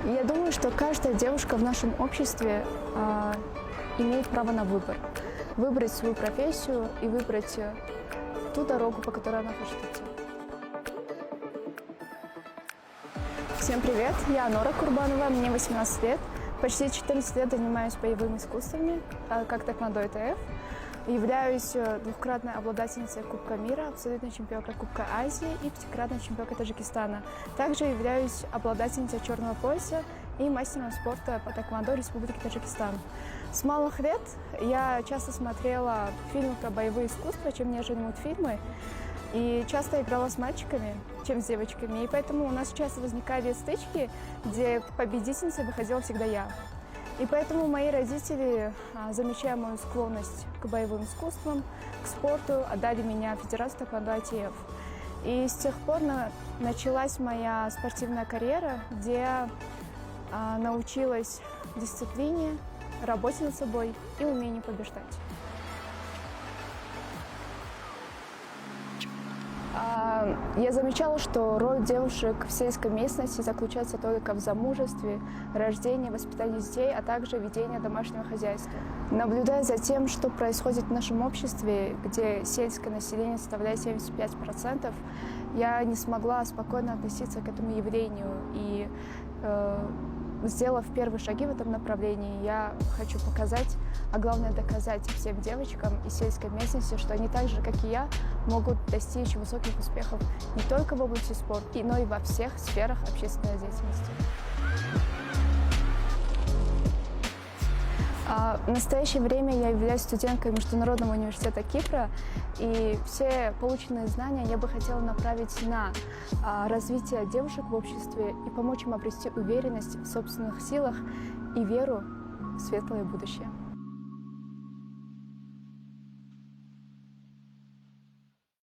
Я думаю, что каждая девушка в нашем обществе имеет право на выбор. Выбрать свою профессию и выбрать ту дорогу, по которой она хочет идти. Всем привет, я Нора Курбанова, мне 18 лет. Почти 14 лет занимаюсь боевыми искусствами, как тэквондо ИТФ. Являюсь двукратной обладательницей Кубка мира, абсолютной чемпионкой Кубка Азии и пятикратной чемпионкой Таджикистана. Также являюсь обладательницей черного пояса и мастером спорта по тэквондо Республики Таджикистан. С малых лет я часто смотрела фильмы про боевые искусства, чем нежели мультфильмы, и часто играла с мальчиками, чем с девочками. И поэтому у нас часто возникали стычки, где победительницей выходила всегда я. И поэтому мои родители, замечая мою склонность к боевым искусствам, к спорту, отдали меня в Федерацию тэквондо ИТФ. И с тех пор началась моя спортивная карьера, где я научилась дисциплине, работе над собой и умению побеждать. Я замечала, что роль девушек в сельской местности заключается только в замужестве, рождении, воспитании детей, а также ведении домашнего хозяйства. Наблюдая за тем, что происходит в нашем обществе, где сельское население составляет 75%, я не смогла спокойно относиться к этому явлению. И сделав первые шаги в этом направлении, я хочу показать, а главное доказать всем девочкам из сельской местности, что они так же, как и я, могут достичь высоких успехов не только в области спорта, но и во всех сферах общественной деятельности. В настоящее время я являюсь студенткой Международного университета Кипра, и все полученные знания я бы хотела направить на развитие девушек в обществе и помочь им обрести уверенность в собственных силах и веру в светлое будущее.